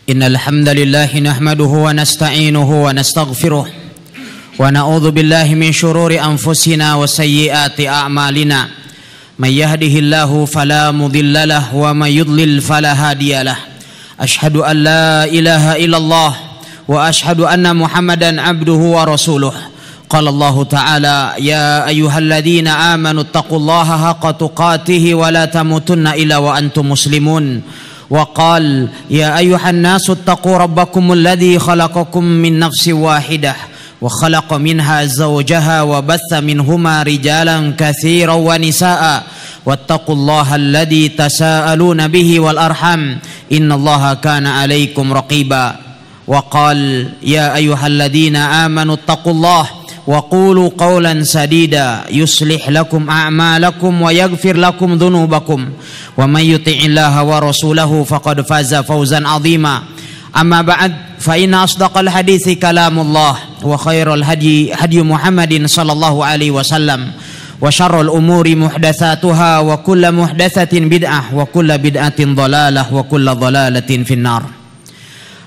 إن الحمد لله نحمده ونستعينه ونستغفره ونعوذ بالله من شرور أنفسنا وسيئات أعمالنا من يهده الله فلا مضل له ومن يضلل فلا هادي له أشهد أن لا إله إلا الله وأشهد أن محمدا عبده ورسوله قال الله تعالى يا أيها الذين آمنوا اتقوا الله حق تقاته ولا تموتن إلا وأنتم مسلمون وقال يا أيها الناس اتقوا ربكم الذي خلقكم من نفس واحدة وخلق منها زوجها وبث منهما رجالا كثيرا ونساء واتقوا الله الذي تساءلون به والأرحام إن الله كان عليكم رقيبا وقال يا أيها الذين آمنوا اتقوا الله وقولوا قولا سديدا يصلح لكم أعمالكم ويغفر لكم ذنوبكم ومن يطع الله ورسوله فقد فاز فوزا عظيما أما بعد فإن أصدق الحديث كلام الله وخير الهدي هدي محمد صلى الله عليه وسلم وشر الأمور محدثاتها وكل محدثة بدعة وكل بدعة ضلالة وكل ضلالة في النار.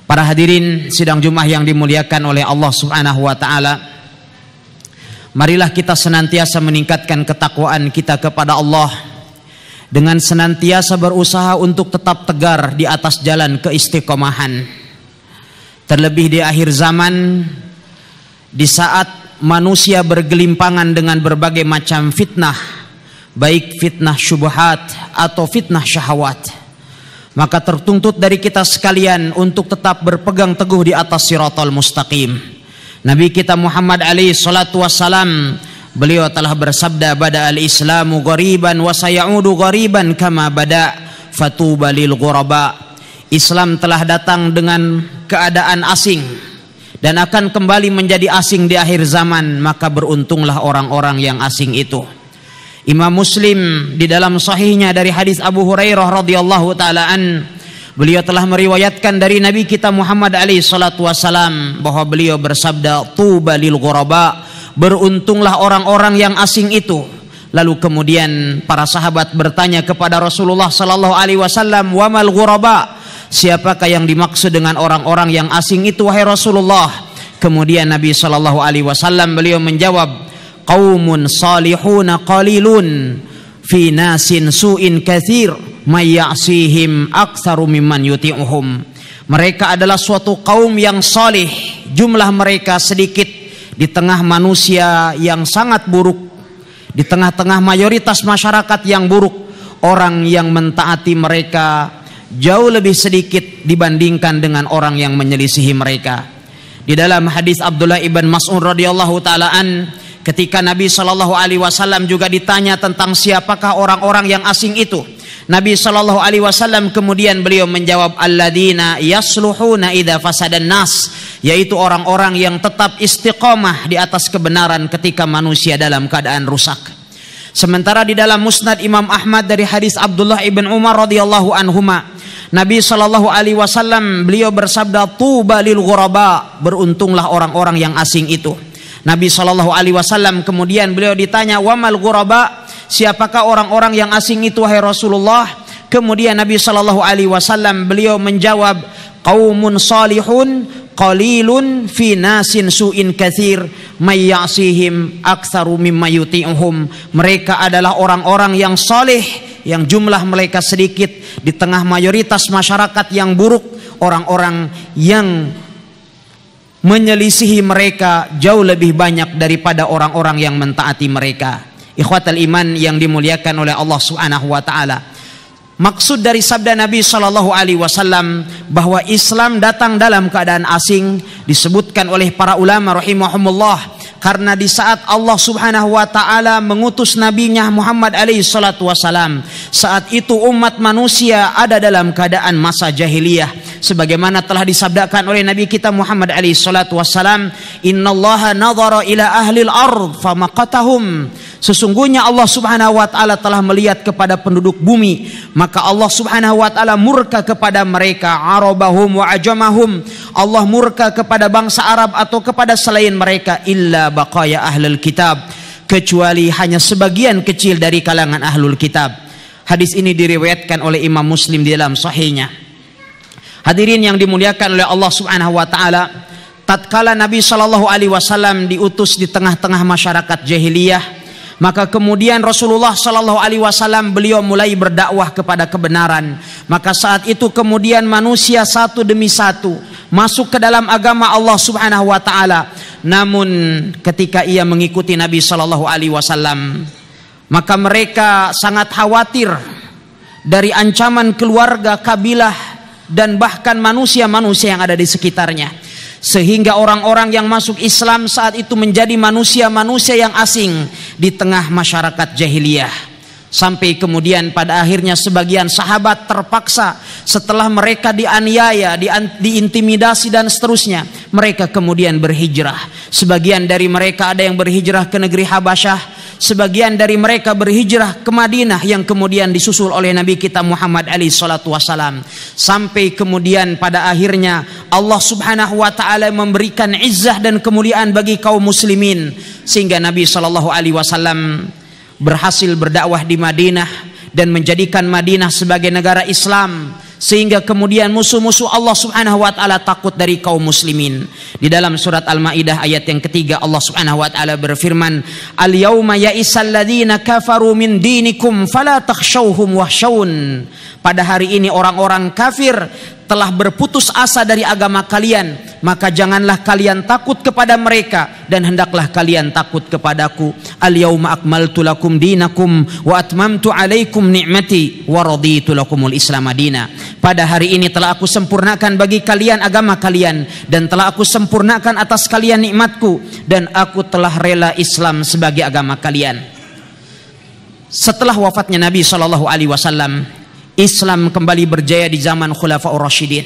Para hadirin sidang Jumat yang dimuliakan oleh Allah Subhanahu wa taala, marilah kita senantiasa meningkatkan ketakwaan kita kepada Allah dengan senantiasa berusaha untuk tetap tegar di atas jalan keistiqomahan. Terlebih di akhir zaman, di saat manusia bergelimpangan dengan berbagai macam fitnah, baik fitnah syubhat atau fitnah syahwat, maka tertuntut dari kita sekalian untuk tetap berpegang teguh di atas siratal mustaqim. Nabi kita Muhammad alaihi salatu wassalam, beliau telah bersabda, bada al-islamu ghariban wa sayaudu ghariban kama bada fatuba lil ghuraba. Islam telah datang dengan keadaan asing dan akan kembali menjadi asing di akhir zaman, maka beruntunglah orang-orang yang asing itu. Imam Muslim di dalam sahihnya dari hadis Abu Hurairah radhiyallahu taala an, beliau telah meriwayatkan dari Nabi kita Muhammad alaihi salatu wasalam bahwa beliau bersabda, tuba lil ghuraba, beruntunglah orang-orang yang asing itu. Lalu kemudian para sahabat bertanya kepada Rasulullah sallallahu alaihi wasallam, wa mal ghuraba, siapakah yang dimaksud dengan orang-orang yang asing itu wahai Rasulullah? Kemudian Nabi sallallahu alaihi wasallam beliau menjawab, qaumun salihuna qalilun fi nasin su'in katsir may ya'sihim aktsaru mimman yuti'uhum. Mereka adalah suatu kaum yang salih, jumlah mereka sedikit di tengah manusia yang sangat buruk, di tengah-tengah mayoritas masyarakat yang buruk. Orang yang mentaati mereka jauh lebih sedikit dibandingkan dengan orang yang menyelisihi mereka. Di dalam hadis Abdullah ibn Mas'ud radhiyallahu taala an, ketika Nabi sallallahu alaihi wasallam juga ditanya tentang siapakah orang-orang yang asing itu, Nabi sallallahu alaihi wasallam kemudian beliau menjawab, alladzina yasluhuna idza fasadan nas, yaitu orang-orang yang tetap istiqomah di atas kebenaran ketika manusia dalam keadaan rusak. Sementara di dalam Musnad Imam Ahmad dari hadis Abdullah ibn Umar radhiyallahu anhuma, Nabi sallallahu alaihi wasallam beliau bersabda, tuba lil ghuraba, beruntunglah orang-orang yang asing itu. Nabi sallallahu alaihi wasallam kemudian beliau ditanya, wa mal ghuraba, siapakah orang-orang yang asing itu wahai Rasulullah? Kemudian Nabi sallallahu alaihi wasallam beliau menjawab, qaumun salihun qalilun fi nasin su'in katsir may ya'sihim aktsaru mimma yuti'uhum. Mereka adalah orang-orang yang saleh yang jumlah mereka sedikit di tengah mayoritas masyarakat yang buruk, orang-orang yang menyelisihi mereka jauh lebih banyak daripada orang-orang yang mentaati mereka. Ikhwatal iman yang dimuliakan oleh Allah Subhanahu wa taala, maksud dari sabda Nabi sallallahu alaihi wasallam bahwa Islam datang dalam keadaan asing disebutkan oleh para ulama rahimahumullah karena di saat Allah Subhanahu wa taala mengutus nabinya Muhammad alaihi salatu wasalam, saat itu umat manusia ada dalam keadaan masa jahiliyah, sebagaimana telah disabdakan oleh Nabi kita Muhammad alaihi salatu wasalam, innallaha nadhara ila ahlil ard famaqatahum, sesungguhnya Allah Subhanahu wa taala telah melihat kepada penduduk bumi, maka Allah Subhanahu wa taala murka kepada mereka, arabahum wa ajamahum, Allah murka kepada bangsa Arab atau kepada selain mereka, illa baqaya ahlul kitab, kecuali hanya sebagian kecil dari kalangan ahlul kitab. Hadis ini diriwayatkan oleh Imam Muslim di dalam sahihnya. Hadirin yang dimuliakan oleh Allah Subhanahu wa taala, tatkala Nabi Shallallahu alaihi wasallam diutus di tengah-tengah masyarakat jahiliyah, maka kemudian Rasulullah Shallallahu alaihi wasallam beliau mulai berdakwah kepada kebenaran. Maka saat itu kemudian manusia satu demi satu masuk ke dalam agama Allah Subhanahu wa taala. Namun ketika ia mengikuti Nabi Shallallahu alaihi wasallam, maka mereka sangat khawatir dari ancaman keluarga, kabilah, dan bahkan manusia-manusia yang ada di sekitarnya. Sehingga orang-orang yang masuk Islam saat itu menjadi manusia-manusia yang asing di tengah masyarakat jahiliyah. Sampai kemudian pada akhirnya sebagian sahabat terpaksa setelah mereka dianiaya, diintimidasi dan seterusnya, mereka kemudian berhijrah. Sebagian dari mereka ada yang berhijrah ke negeri Habasyah, sebagian dari mereka berhijrah ke Madinah yang kemudian disusul oleh Nabi kita Muhammad alaihi salatu wasalam. Sampai kemudian pada akhirnya Allah Subhanahu wa taala memberikan izzah dan kemuliaan bagi kaum muslimin, sehingga Nabi sallallahu alaihi wasallam berhasil berdakwah di Madinah dan menjadikan Madinah sebagai negara Islam, sehingga kemudian musuh-musuh Allah Subhanahu wa taala takut dari kaum muslimin. Di dalam surat Al-Maidah ayat yang ketiga, Allah Subhanahu wa taala berfirman, "Al-yauma ya'isal ladzina kafaru min dinikum fala takhshawhum wakhshawun." Pada hari ini orang-orang kafir telah berputus asa dari agama kalian, maka janganlah kalian takut kepada mereka dan hendaklah kalian takut kepadaku. Al-yauma akmaltu lakum dinakum wa atmamtu alaikum ni'mati wa raditu lakumul Islam madina. Pada hari ini telah aku sempurnakan bagi kalian agama kalian dan telah aku sempurnakan atas kalian nikmatku dan aku telah rela Islam sebagai agama kalian. Setelah wafatnya Nabi sallallahu alaihi wasallam, Islam kembali berjaya di zaman Khulafaur Rasyidin.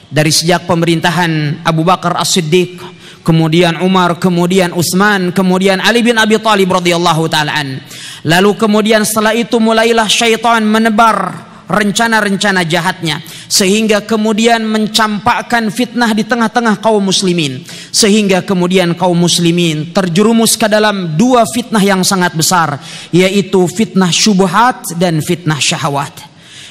Dari sejak pemerintahan Abu Bakar As-Siddiq, kemudian Umar, kemudian Utsman, kemudian Ali bin Abi Thalib radhiyallahu taala an. Lalu kemudian setelah itu mulailah syaitan menebar rencana-rencana jahatnya, sehingga kemudian mencampakkan fitnah di tengah-tengah kaum muslimin, sehingga kemudian kaum muslimin terjerumus ke dalam dua fitnah yang sangat besar, yaitu fitnah syubhat dan fitnah syahwat.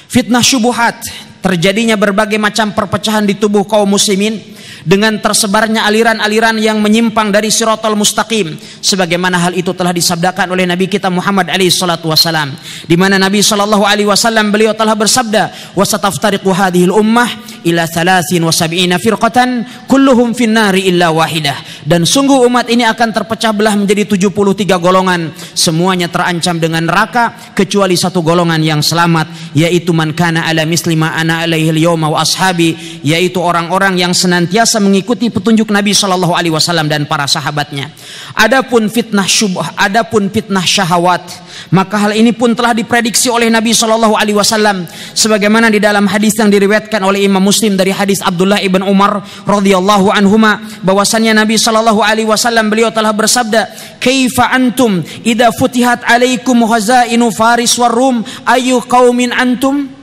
Fitnah syubuhat, terjadinya berbagai macam perpecahan di tubuh kaum muslimin dengan tersebarnya aliran-aliran yang menyimpang dari Shiratal Mustaqim, sebagaimana hal itu telah disabdakan oleh Nabi kita Muhammad alaihi salatu wasalam, di mana Nabi sallallahu alaihi wasallam beliau telah bersabda, "Wasataftariqu hadhil ummah ila 73 firqatan kulluhum finnari illa wahidah." Dan sungguh umat ini akan terpecah belah menjadi 73 golongan, semuanya terancam dengan neraka kecuali satu golongan yang selamat, yaitu man kana ala mislima ana alaihi al-yawma wa ashabi, yaitu orang-orang yang senantiasa mengikuti petunjuk Nabi sallallahu alaihi wasallam dan para sahabatnya. Adapun fitnah syubhah, adapun fitnah syahwat, maka hal ini pun telah diprediksi oleh Nabi sallallahu alaihi wasallam, sebagaimana di dalam hadis yang diriwayatkan oleh Imam Muslim dari hadis Abdullah ibn Umar radhiyallahu anhuma, bahwasannya Nabi sallallahu alaihi wasallam beliau telah bersabda, "Kaifa antum idza futihat alaikum khazainu Faris war Rum, ayu qaumin antum?"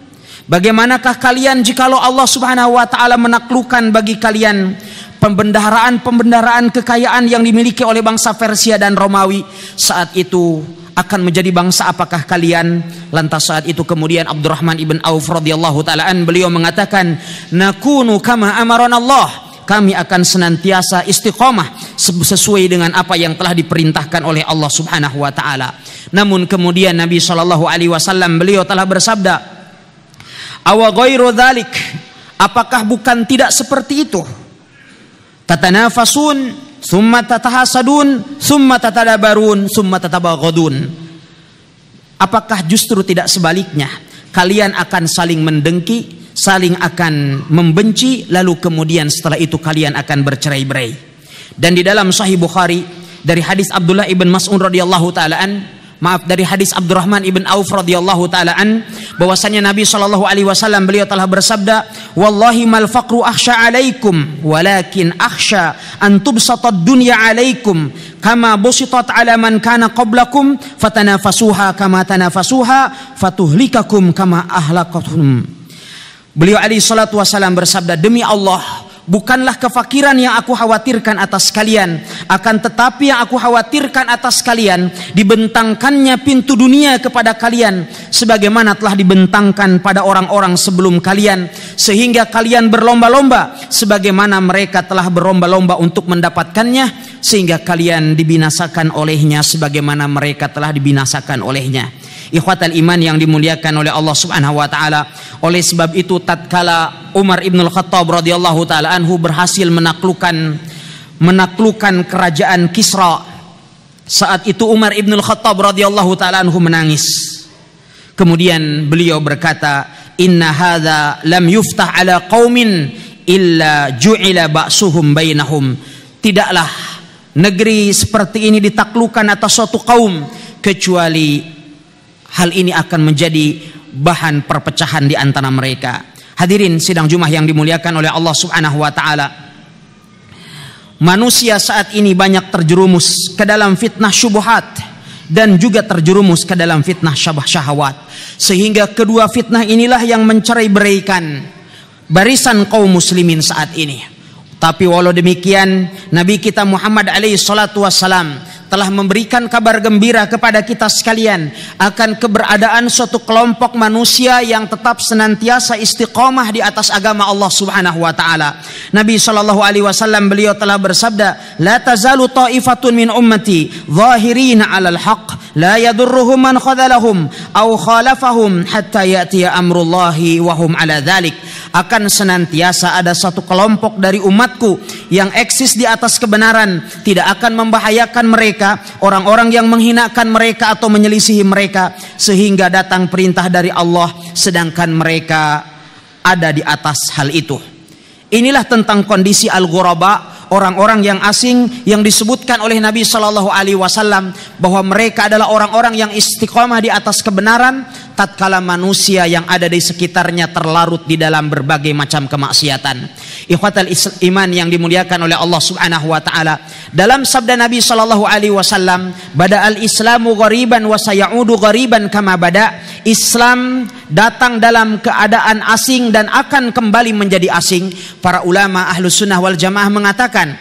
Bagaimanakah kalian jikalau Allah Subhanahu wa taala menaklukkan bagi kalian pembendaharaan kekayaan yang dimiliki oleh bangsa Persia dan Romawi? Saat itu akan menjadi bangsa apakah kalian? Lantas saat itu kemudian Abdurrahman ibn Auf radhiyallahu taala an beliau mengatakan, "Nakunu kama amarana Allah." Kami akan senantiasa istiqomah sesuai dengan apa yang telah diperintahkan oleh Allah Subhanahu wa taala. Namun kemudian Nabi sallallahu alaihi wasallam beliau telah bersabda, "Awa ghairu dzalik?" Apakah bukan tidak seperti itu? Tatanafasun, summa tatahasadun, summa tatadabarun, summa tatabaghadun. Apakah justru tidak sebaliknya? Kalian akan saling mendengki, saling akan membenci, lalu kemudian setelah itu kalian akan bercerai-berai. Dan di dalam Sahih Bukhari dari hadis Abdullah ibn Mas'ud radhiyallahu taala an, dari hadis Abdurrahman ibn Auf radhiyallahu taala an, bahwasanya Nabi sallallahu alaihi wasallam beliau telah bersabda, "Wallahi mal faqru akhsha alaikum, walakin akhsha an tubsatad dunya alaikum kama busitat ala man kana qablakum fatanafasuha kama tanafasuha fatuhlikakum kama ahlakatum." Beliau alaihi salatu wasallam bersabda, "Demi Allah, bukanlah kefakiran yang aku khawatirkan atas kalian, akan tetapi yang aku khawatirkan atas kalian dibentangkannya pintu dunia kepada kalian sebagaimana telah dibentangkan pada orang-orang sebelum kalian, sehingga kalian berlomba-lomba sebagaimana mereka telah berlomba-lomba untuk mendapatkannya, sehingga kalian dibinasakan olehnya sebagaimana mereka telah dibinasakan olehnya. Ikhwatal iman yang dimuliakan oleh Allah Subhanahu wa taala, oleh sebab itu tatkala Umar ibn al-Khattab radhiyallahu taala anhu berhasil menaklukkan kerajaan Kisra, saat itu Umar ibn al-Khattab radhiyallahu taala anhu menangis. Kemudian beliau berkata, "Inna hadza lam yuftah ala qaumin illa ju'ila ba'suhum bainahum." Tidaklah negeri seperti ini ditaklukkan atas suatu kaum kecuali hal ini akan menjadi bahan perpecahan di antara mereka. Hadirin sidang Jumat yang dimuliakan oleh Allah Subhanahu wa taala. Manusia saat ini banyak terjerumus ke dalam fitnah syubhat dan juga terjerumus ke dalam fitnah syahwat. Sehingga kedua fitnah inilah yang mencerai-beraikan barisan kaum muslimin saat ini. Tapi walau demikian, Nabi kita Muhammad alaihi salatu wassalam telah memberikan kabar gembira kepada kita sekalian akan keberadaan suatu kelompok manusia yang tetap senantiasa istiqomah di atas agama Allah Subhanahu wa taala. Nabi sallallahu alaihi wasallam beliau telah bersabda, "La tazalu ta'ifatun min ummati zahirina 'alal haqq, la yadurruhum man khadalahum aw khalafahum hatta ya'tiya amrullahi wa hum 'ala dzalik." Akan senantiasa ada satu kelompok dari umatku yang eksis di atas kebenaran, tidak akan membahayakan mereka orang-orang yang menghinakan mereka atau menyelisihi mereka, sehingga datang perintah dari Allah sedangkan mereka ada di atas hal itu. Inilah tentang kondisi al-ghuraba, orang-orang yang asing yang disebutkan oleh Nabi Shallallahu Alaihi Wasallam bahwa mereka adalah orang-orang yang istiqomah di atas kebenaran tatkala manusia yang ada di sekitarnya terlarut di dalam berbagai macam kemaksiatan. Ikhwatal iman yang dimuliakan oleh Allah Subhanahu wa taala, dalam sabda Nabi Shallallahu Alaihi Wasallam, "Bada'al Islamu ghariban wa sayaudu ghariban kama bada." Islam datang dalam keadaan asing dan akan kembali menjadi asing. Para ulama Ahlus Sunnah wal Jamaah mengatakan,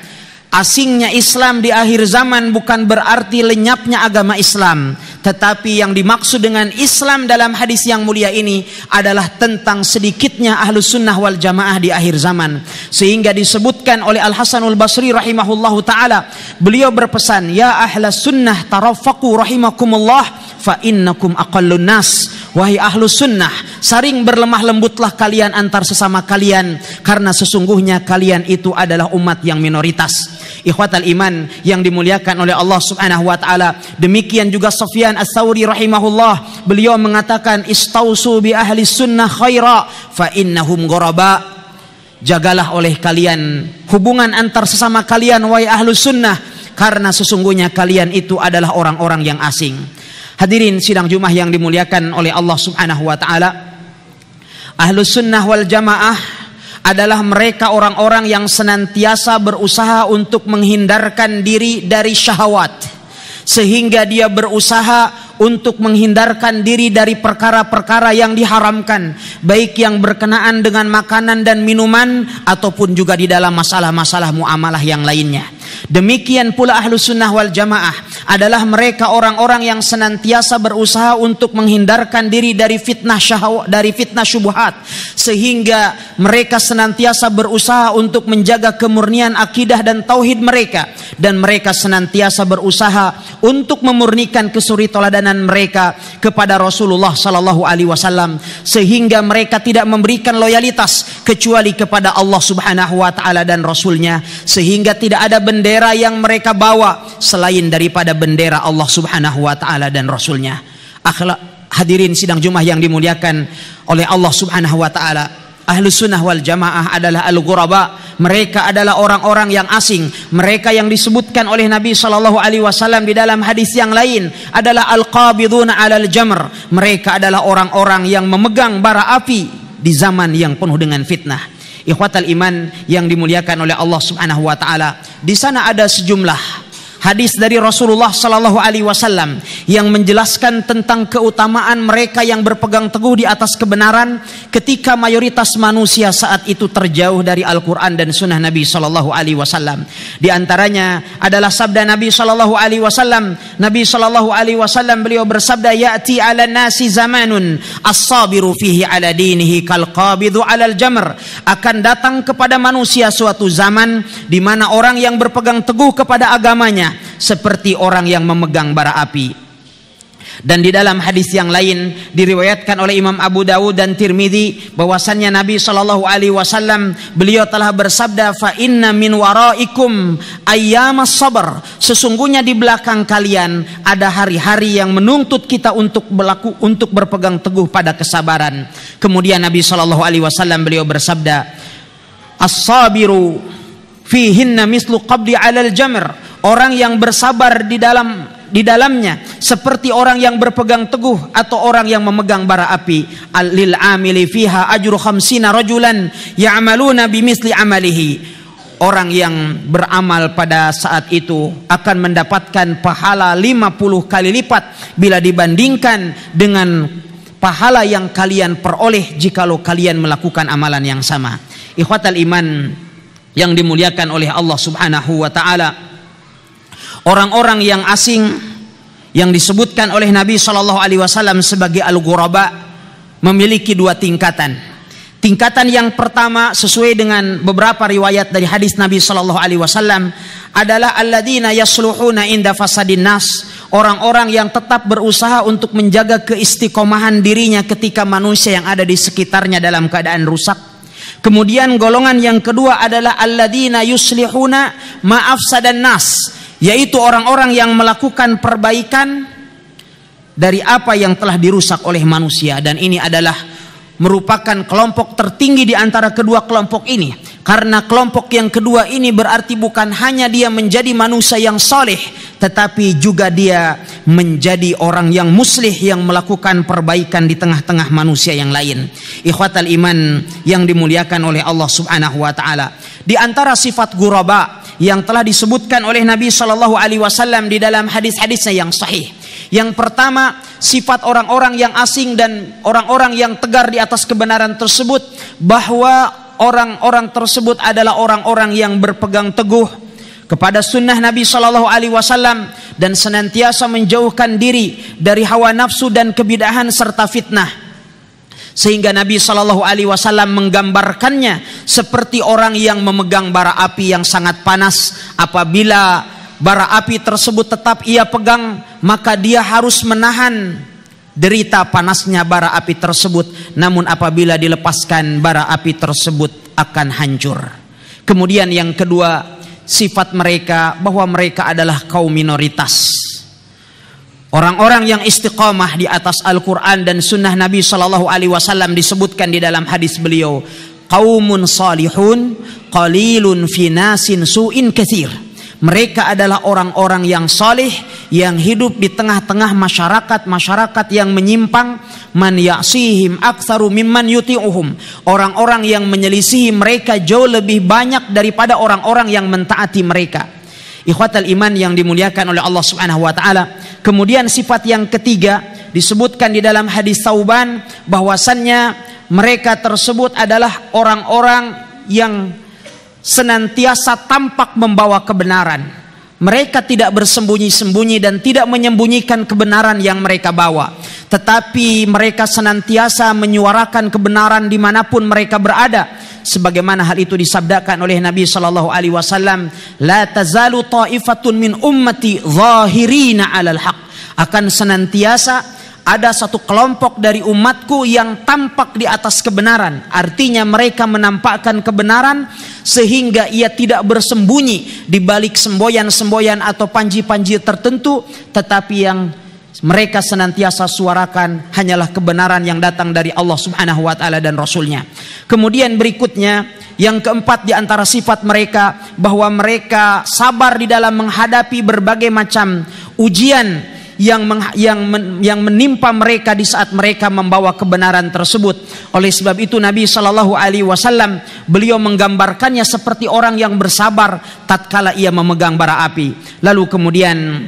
asingnya Islam di akhir zaman bukan berarti lenyapnya agama Islam, tetapi yang dimaksud dengan Islam dalam hadis yang mulia ini adalah tentang sedikitnya Ahlus Sunnah wal Jamaah di akhir zaman. Sehingga disebutkan oleh Al-Hasanul Basri rahimahullahu ta'ala, beliau berpesan, "Ya ahlas sunnah tarafaqu rahimakumullah fa innakum aqallun nas." Wahai ahlus sunnah, saring berlemah lembutlah kalian antar sesama kalian, karena sesungguhnya kalian itu adalah umat yang minoritas. Ikhwatal iman yang dimuliakan oleh Allah Subhanahu wa taala, demikian juga Sufyan Ats-Tsauri rahimahullah, beliau mengatakan, "Istausu bi ahli sunnah khaira fa innahum ghuraba." Jagalah oleh kalian hubungan antar sesama kalian wahai ahlus sunnah, karena sesungguhnya kalian itu adalah orang-orang yang asing. Hadirin sidang Jumat yang dimuliakan oleh Allah Subhanahu wa taala, Ahlus Sunnah wal Jamaah adalah mereka orang-orang yang senantiasa berusaha untuk menghindarkan diri dari syahwat, sehingga dia berusaha untuk menghindarkan diri dari perkara-perkara yang diharamkan, baik yang berkenaan dengan makanan dan minuman ataupun juga di dalam masalah-masalah muamalah yang lainnya. Demikian pula Ahlus Sunnah wal Jamaah adalah mereka orang-orang yang senantiasa berusaha untuk menghindarkan diri dari fitnah syahwat, dari fitnah syubhat, sehingga mereka senantiasa berusaha untuk menjaga kemurnian akidah dan tauhid mereka, dan mereka senantiasa berusaha untuk memurnikan kesuri tauladanan mereka kepada Rasulullah sallallahu alaihi wasallam, sehingga mereka tidak memberikan loyalitas kecuali kepada Allah Subhanahu wa taala dan Rasulnya, sehingga tidak ada bendera yang mereka bawa selain daripada bendera Allah Subhanahu wa taala dan Rasulnya. Hadirin sidang Jumat yang dimuliakan oleh Allah Subhanahu wa taala, Ahlus Sunnah wal Jamaah adalah al-ghuraba. Mereka adalah orang-orang yang asing. Mereka yang disebutkan oleh Nabi sallallahu alaihi wasallam di dalam hadis yang lain adalah al-qabiduna 'alal jamr. Mereka adalah orang-orang yang memegang bara api di zaman yang penuh dengan fitnah. Ikhwatal iman yang dimuliakan oleh Allah Subhanahu wa taala, di sana ada sejumlah hadis dari Rasulullah sallallahu alaihi wasallam yang menjelaskan tentang keutamaan mereka yang berpegang teguh di atas kebenaran ketika mayoritas manusia saat itu terjauh dari Al-Qur'an dan sunnah Nabi sallallahu alaihi wasallam. Di antaranya adalah sabda Nabi sallallahu alaihi wasallam. Nabi sallallahu alaihi wasallam beliau bersabda, "Ya'ti 'alan nasi zamanun as-sabiru fihi 'ala dinihi kal qabidhu 'alal jamr." Akan datang kepada manusia suatu zaman di mana orang yang berpegang teguh kepada agamanya seperti orang yang memegang bara api. Dan di dalam hadis yang lain diriwayatkan oleh Imam Abu Dawud dan Tirmidzi bahwasannya Nabi sallallahu alaihi wasallam beliau telah bersabda, "Fa inna min waraikum ayyamas sabr." Sesungguhnya di belakang kalian ada hari-hari yang menuntut kita untuk berpegang teguh pada kesabaran. Kemudian Nabi sallallahu alaihi wasallam beliau bersabda, "As-sabiru fihinna mislu qabdi 'alal jamr." Orang yang bersabar di dalamnya seperti orang yang berpegang teguh atau orang yang memegang bara api. Lil amili fiha ajru 50 rajulan ya'maluna bimisli amalihi. Orang yang beramal pada saat itu akan mendapatkan pahala 50 kali lipat bila dibandingkan dengan pahala yang kalian peroleh jikalau kalian melakukan amalan yang sama. Ikhwatal iman yang dimuliakan oleh Allah Subhanahu wa taala, orang-orang yang asing yang disebutkan oleh Nabi sallallahu alaihi wasallam sebagai al-ghuraba memiliki dua tingkatan. Tingkatan yang pertama sesuai dengan beberapa riwayat dari hadis Nabi sallallahu alaihi wasallam adalah alladzina yasluhuna inda fasadin nas, orang-orang yang tetap berusaha untuk menjaga keistiqomahan dirinya ketika manusia yang ada di sekitarnya dalam keadaan rusak. Kemudian golongan yang kedua adalah alladzina yuslihuna ma'afsadan nas, yaitu orang-orang yang melakukan perbaikan dari apa yang telah dirusak oleh manusia. Dan ini adalah merupakan kelompok tertinggi di antara kedua kelompok ini, karena kelompok yang kedua ini berarti bukan hanya dia menjadi manusia yang soleh, tetapi juga dia menjadi orang yang muslih yang melakukan perbaikan di tengah-tengah manusia yang lain. Ikhwatal iman yang dimuliakan oleh Allah Subhanahu wa taala, di antara sifat ghuraba yang telah disebutkan oleh Nabi sallallahu alaihi wasallam di dalam hadis-hadisnya yang sahih. Yang pertama, sifat orang-orang yang asing dan orang-orang yang tegar di atas kebenaran tersebut, bahwa orang-orang tersebut adalah orang-orang yang berpegang teguh kepada sunnah Nabi sallallahu alaihi wasallam dan senantiasa menjauhkan diri dari hawa nafsu dan kebidahan serta fitnah. Sehingga Nabi sallallahu alaihi wasallam menggambarkannya seperti orang yang memegang bara api yang sangat panas. Apabila bara api tersebut tetap ia pegang, maka dia harus menahan derita panasnya bara api tersebut. Namun apabila dilepaskan, bara api tersebut akan hancur. Kemudian yang kedua, sifat mereka bahwa mereka adalah kaum minoritas. Orang-orang yang istiqamah di atas Al-Quran dan sunnah Nabi sallallahu alaihi wasallam disebutkan di dalam hadis beliau, qaumun salihun qalilun fi nasin su'in katsir. Mereka adalah orang-orang yang saleh yang hidup di tengah-tengah masyarakat yang menyimpang. Man ya'sihim aktsaru mimman yuti'uhum. Orang-orang yang menyelisihi mereka jauh lebih banyak daripada orang-orang yang mentaati mereka. Ikhwatal iman yang dimuliakan oleh Allah Subhanahu wa taala. Kemudian sifat yang ketiga disebutkan di dalam hadis Tsauban bahwasannya mereka tersebut adalah orang-orang yang senantiasa tampak membawa kebenaran. Mereka tidak bersembunyi-sembunyi dan tidak menyembunyikan kebenaran yang mereka bawa, tetapi mereka senantiasa menyuarakan kebenaran dimanapun mereka berada. Sebagaimana hal itu disabdakan oleh Nabi sallallahu alaihi wasallam, la tazalu ta'ifatun min ummati zahirina 'alal haq. Akan senantiasa ada satu kelompok dari umatku yang tampak di atas kebenaran. Artinya mereka menampakkan kebenaran sehingga ia tidak bersembunyi di balik semboyan-semboyan atau panji-panji tertentu, tetapi yang mereka senantiasa suarakan hanyalah kebenaran yang datang dari Allah Subhanahu wa taala dan Rasulnya. Kemudian berikutnya, yang keempat di antara sifat mereka bahwa mereka sabar di dalam menghadapi berbagai macam ujian yang menimpa mereka di saat mereka membawa kebenaran tersebut. Oleh sebab itu Nabi Shallallahu Alaihi Wasallam beliau menggambarkannya seperti orang yang bersabar tatkala ia memegang bara api. Lalu kemudian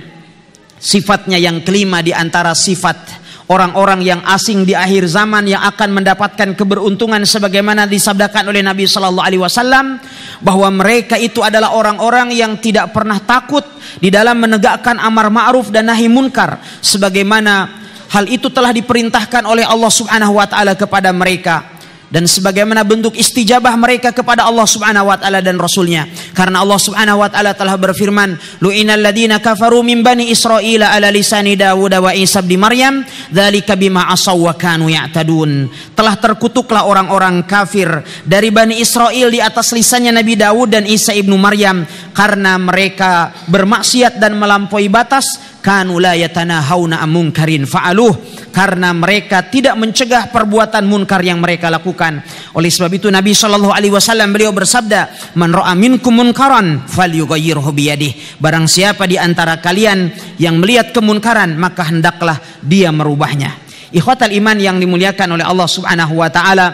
sifatnya yang kelima di antara sifat orang-orang yang asing di akhir zaman yang akan mendapatkan keberuntungan sebagaimana disabdakan oleh Nabi Shallallahu Alaihi Wasallam, bahwa mereka itu adalah orang-orang yang tidak pernah takut di dalam menegakkan amar ma'ruf dan nahi munkar, sebagaimana hal itu telah diperintahkan oleh Allah Subhanahu wa taala kepada mereka, dan sebagaimana bentuk istijabah mereka kepada Allah Subhanahu wa taala dan Rasulnya. Karena Allah Subhanahu wa taala telah berfirman, lu'inal ladzina kafaru min bani Israila ala lisani Dawud wa Isa bin Maryam dzalika bima asaw wa kanu ya'tadun. Telah terkutuklah orang-orang kafir dari Bani Israel di atas lisannya Nabi Dawud dan Isa ibnu Maryam karena mereka bermaksiat dan melampaui batas. Kanu la yatanahawna an munkarin fa'aluh, karena mereka tidak mencegah perbuatan munkar yang mereka lakukan. Oleh sebab itu Nabi Shallallahu Alaihi Wasallam beliau bersabda, man ra'a minkum munkaran falyughayyirhu biyadihi. Barang siapa di antara kalian yang melihat kemunkaran, maka hendaklah dia merubahnya. Ikhwatal iman yang dimuliakan oleh Allah Subhanahu wa taala.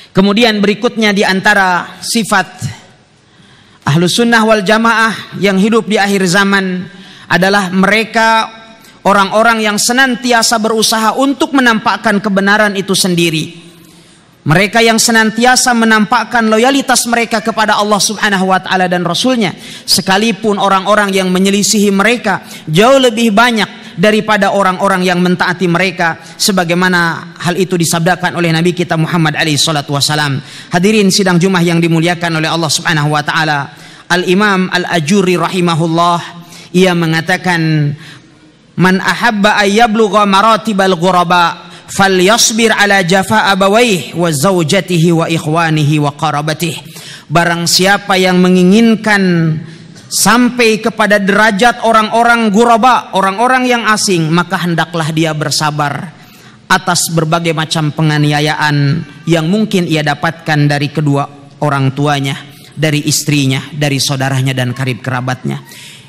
Kemudian berikutnya di antara sifat Ahlus Sunnah wal Jamaah yang hidup di akhir zaman adalah mereka orang-orang yang senantiasa berusaha untuk menampakkan kebenaran itu sendiri. Mereka yang senantiasa menampakkan loyalitas mereka kepada Allah Subhanahu wa taala dan Rasulnya, sekalipun orang-orang yang menyelisihi mereka jauh lebih banyak daripada orang-orang yang mentaati mereka, sebagaimana hal itu disabdakan oleh Nabi kita Muhammad alaihi salatu wasalam. Hadirin sidang Jumat yang dimuliakan oleh Allah Subhanahu wa taala, Al-Imam Al-Ajuri rahimahullah ia mengatakan, man ahabba ayyablugha maratibal ghuraba falyasbir ala jafa abawayhi wa zawjatihi wa ikhwanihi wa qarabatihi. Barang siapa yang menginginkan sampai kepada derajat orang-orang ghuraba, orang-orang yang asing, maka hendaklah dia bersabar atas berbagai macam penganiayaan yang mungkin ia dapatkan dari kedua orang tuanya, dari istrinya, dari saudaranya dan karib kerabatnya.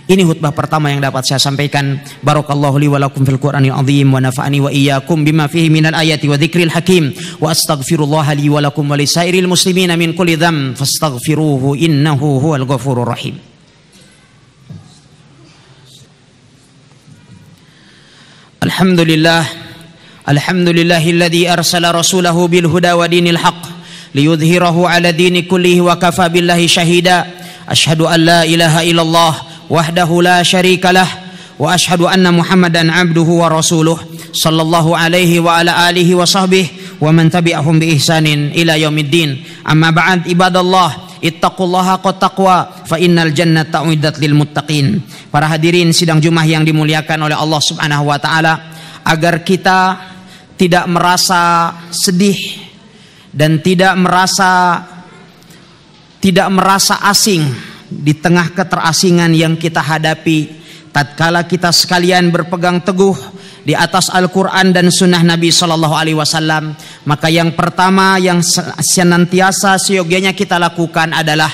Ini khutbah pertama yang dapat saya sampaikan. Barakallahu li wa lakum fil Qur'anil azim wa nafa'ani wa iyyakum bima fihi minal ayati wa dzikril hakim wa astaghfirullah li wa lakum wa lisairil muslimina min kulli dzamb fastaghfiruhu innahu huwal ghafurur rahim. Alhamdulillahilladzi arsala rasulahu bil huda wa dinil haqq liyudhhirahu ala dini kullihi wa kafa billahi syahida. Asyhadu an la ilaha illallah wahdahu la syarika lah wa asyhadu anna Muhammadan abduhu wa rasuluh sallallahu alaihi wa ala alihi wa sahbihi wa man tabi'ahum bi ihsanin ila yaumiddin. Amma ba'd, ibadallah ittaqullaha haqqa taqwa fa innal jannata uiddat lil muttaqin. Para hadirin sidang Jumat yang dimuliakan oleh Allah Subhanahu wa taala, agar kita tidak merasa sedih dan tidak merasa asing di tengah keterasingan yang kita hadapi tatkala kita sekalian berpegang teguh di atas Al-Quran dan Sunnah Nabi Sallallahu Alaihi Wasallam, maka yang pertama yang senantiasa seyogianya kita lakukan adalah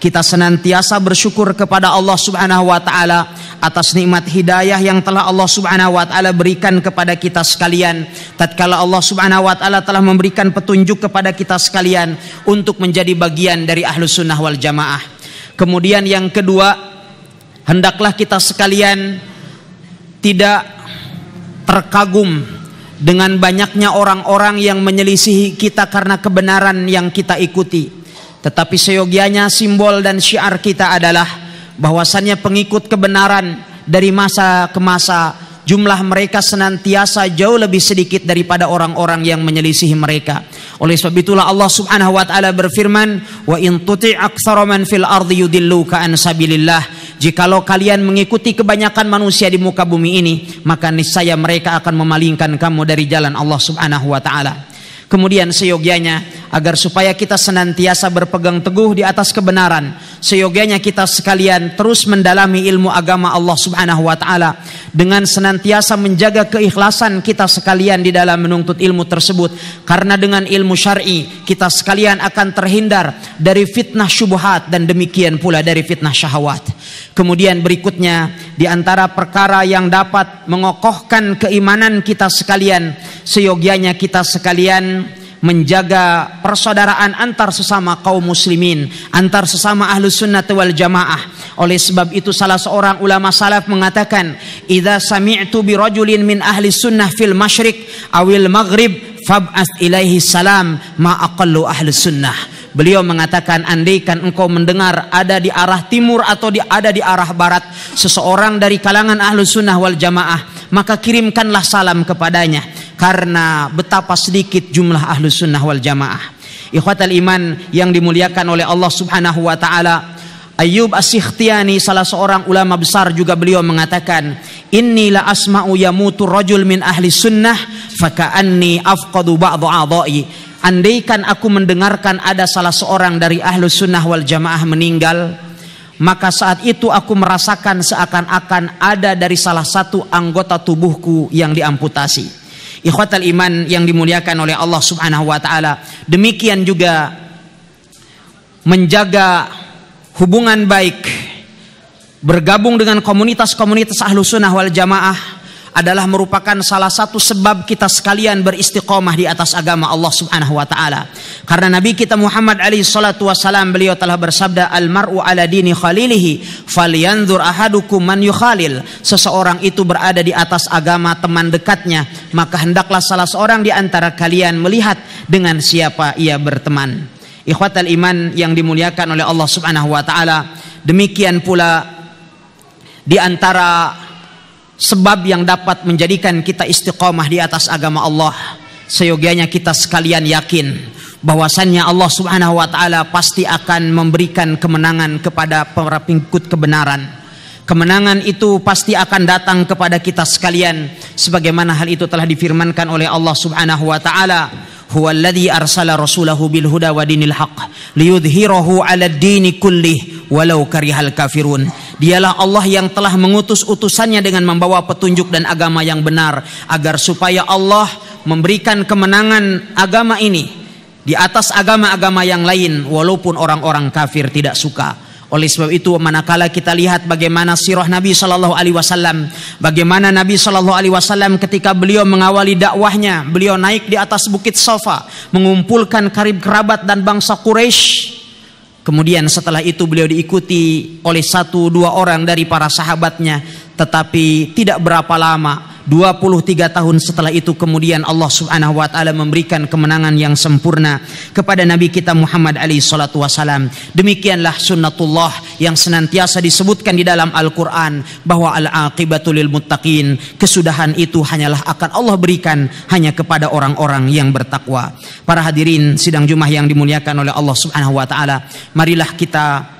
kita senantiasa bersyukur kepada Allah Subhanahu wa taala atas nikmat hidayah yang telah Allah Subhanahu wa taala berikan kepada kita sekalian. Tatkala Allah Subhanahu wa taala telah memberikan petunjuk kepada kita sekalian untuk menjadi bagian dari Ahlus Sunnah wal Jamaah. Kemudian yang kedua, hendaklah kita sekalian tidak terkagum dengan banyaknya orang-orang yang menyelisihi kita karena kebenaran yang kita ikuti. Tetapi seyogianya simbol dan syiar kita adalah bahwasannya pengikut kebenaran dari masa ke masa jumlah mereka senantiasa jauh lebih sedikit daripada orang-orang yang menyelisihi mereka. Oleh sebab itulah Allah Subhanahu wa taala berfirman, wa in tuti' aktsara man fil ardi yudilluka an sabilillah. Jikalau kalian mengikuti kebanyakan manusia di muka bumi ini, maka niscaya mereka akan memalingkan kamu dari jalan Allah Subhanahu wa taala. Kemudian seyogianya agar supaya kita senantiasa berpegang teguh di atas kebenaran. Seyogianya kita sekalian terus mendalami ilmu agama Allah Subhanahu wa taala dengan senantiasa menjaga keikhlasan kita sekalian di dalam menuntut ilmu tersebut, karena dengan ilmu syar'i kita sekalian akan terhindar dari fitnah syubhat dan demikian pula dari fitnah syahwat. Kemudian berikutnya, di antara perkara yang dapat mengokohkan keimanan kita sekalian, seyogianya kita sekalian menjaga persaudaraan antar sesama kaum muslimin, antar sesama ahlus sunnah wal jamaah. Oleh sebab itu salah seorang ulama salaf mengatakan, idza sami'tu bi rajulin min ahli sunnah fil masyriq awil maghrib fab'ats ilaihi salam ma aqallu ahli sunnah. Beliau mengatakan, andaikan engkau mendengar ada di arah timur atau ada di arah barat seseorang dari kalangan ahlus sunnah wal jamaah, maka kirimkanlah salam kepadanya, karena betapa sedikit jumlah ahlus sunnah wal jamaah. Ikhwatal iman yang dimuliakan oleh Allah Subhanahu wa taala, Ayyub As-Sikhtiyani, salah seorang ulama besar, juga beliau mengatakan, inni la asma'u yamutu rajul min ahli sunnah faka'anni afqadu ba'dhu a'dha'i. Andaikan aku mendengarkan ada salah seorang dari ahlus sunnah wal jamaah meninggal, maka saat itu aku merasakan seakan-akan ada dari salah satu anggota tubuhku yang diamputasi. Ikhwatal iman yang dimuliakan oleh Allah Subhanahu wa taala, demikian juga menjaga hubungan baik, bergabung dengan komunitas-komunitas ahlus sunnah wal jamaah adalah merupakan salah satu sebab kita sekalian beristiqomah di atas agama Allah Subhanahu wa taala. Karena Nabi kita Muhammad alaihi salatu wasalam, beliau telah bersabda, al mar'u ala dini khalilihi falyanzur ahadukum man yukhalil. Seseorang itu berada di atas agama teman dekatnya, maka hendaklah salah seorang di antara kalian melihat dengan siapa ia berteman. Ikhwatal iman yang dimuliakan oleh Allah Subhanahu wa taala, demikian pula di antara sebab yang dapat menjadikan kita istiqomah di atas agama Allah, seyogianya kita sekalian yakin bahwasannya Allah Subhanahu wa taala pasti akan memberikan kemenangan kepada para pengikut kebenaran. Kemenangan itu pasti akan datang kepada kita sekalian, sebagaimana hal itu telah difirmankan oleh Allah Subhanahu wa taala, huwallazi arsala rasulahu bil huda wa dinil haqq liyudhhirahu 'alad dini kullih walau karihal kafirun. Dialah Allah yang telah mengutus utusannya dengan membawa petunjuk dan agama yang benar, agar supaya Allah memberikan kemenangan agama ini di atas agama-agama yang lain walaupun orang-orang kafir tidak suka. Oleh sebab itu, manakala kita lihat bagaimana sirah Nabi sallallahu alaihi wasallam, bagaimana Nabi sallallahu alaihi wasallam ketika beliau mengawali dakwahnya, beliau naik di atas bukit Safa mengumpulkan karib kerabat dan bangsa Quraisy. Kemudian setelah itu beliau diikuti oleh 1-2 orang dari para sahabatnya, tetapi tidak berapa lama, 23 tahun setelah itu kemudian Allah Subhanahu wa taala memberikan kemenangan yang sempurna kepada Nabi kita Muhammad alaihi salatu wasalam. Demikianlah sunnatullah yang senantiasa disebutkan di dalam Al-Qur'an, bahwa al-aqibatu lil muttaqin, kesudahan itu hanyalah akan Allah berikan hanya kepada orang-orang yang bertakwa. Para hadirin sidang Jumat yang dimuliakan oleh Allah Subhanahu wa taala, marilah kita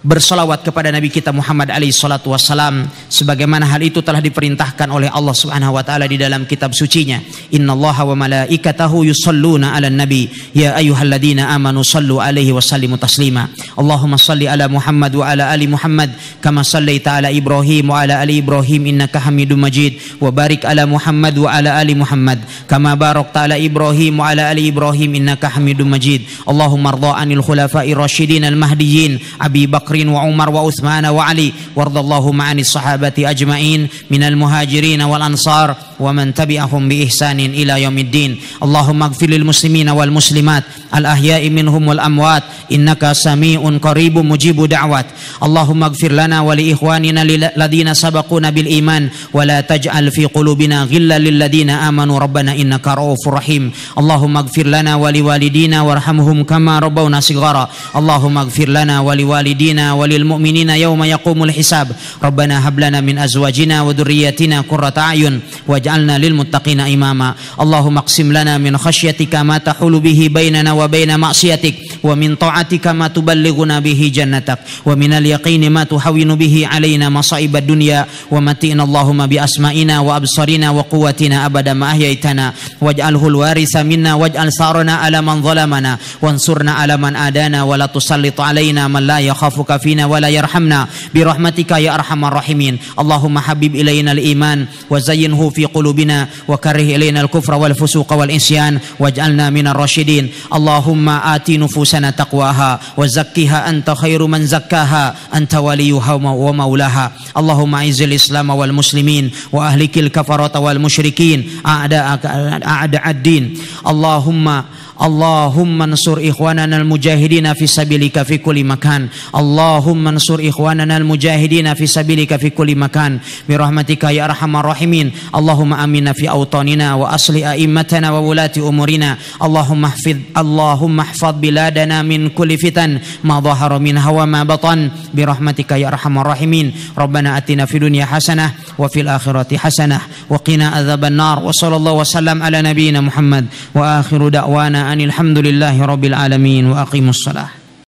bersolawat kepada Nabi kita Muhammad alaihi salatu wassalam, sebagaimana hal itu telah diperintahkan oleh Allah Subhanahu wa taala di dalam kitab sucinya. Innallaha wa malaikatahu yusholluna 'alan nabi ya ayyuhalladzina amanu shallu 'alaihi wa sallimu taslima. Allahumma shalli ala Muhammad wa ala ali Muhammad kama shallaita ala Ibrahim wa ala ali Ibrahim innaka Hamidum Majid, wa barik ala Muhammad wa ala ali Muhammad kama barakta ala Ibrahim wa ala ali Ibrahim innaka Hamidum Majid. Allahumma ardha 'anil khulafa'ir rasyidin al-mahdiyyin Abi Bakr wa Umar wa Uthman wa Ali, wardallahu ma'ani sahabati ajma'in minal muhajirin wal ansar wa man tabi'ahum bi ihsanin ila yaumiddin. Allahumma ighfir lil muslimina wal muslimat al ahya'i minhum wal amwat innaka sami'un qaribun mujibu da'wat. Allahumma ighfir lana wa li ikhwanina alladhina sabaquna bil iman wa la taj'al fi qulubina ghillan lil ladina amanu rabbana innaka ra'ufur rahim. Allahumma ighfir lana wa li walidina warhamhum kama rabbawna shighara. Allahumma ighfir lana wa li walidina walil mu'minina yawma yaqumul hisab. Rabbana hab lana min azwajina wa dhurriyyatina qurrata a'yun waj'alna lil muttaqina imama. Allahumma aqsim lana min khasyyatika ma tahulu bihi bainana wa وبين معصيتك ومن طاعتك ما تبلغنا به جنتك ومن اليقين ما تحول به علينا مصائب الدنيا ومتئنا اللهم بأسمائنا وأبصارنا وقوتنا أبدا ما أحييتنا واجعله الوارث منا واجعل ثارنا على من ظلمنا وانصرنا على من آدانا ولا تسلط علينا من لا يخافك فينا ولا يرحمنا برحمتك يا أرحم الراحمين اللهم حبب إلينا الإيمان وزينه في قلوبنا وكره إلينا الكفر والفسوق والعصيان واجعلنا من الراشدين اللهم آت نفوسنا تقواها وزكها أنت خير من زكاها أنت وليها ومولاها اللهم أعز الإسلام والمسلمين وأهلك الكفرة والمشركين أعداء الدين اللهم انصر إخواننا المجاهدين في سبيلك في كل مكان اللهم انصر إخواننا المجاهدين في سبيلك في كل مكان برحمتك يا أرحم الراحمين اللهم آمنا في أوطاننا وأصلح أئمتنا وولاة أمورنا اللهم احفظ بلادنا من كل فتن ما ظهر منها وما بطن برحمتك يا أرحم الراحمين ربنا آتنا في الدنيا حسنة وفي الآخرة حسنة وقنا عذاب النار وصلى الله وسلم على نبينا محمد وآخر دعوانا أن الحمد لله رب العالمين وأقيموا الصلاة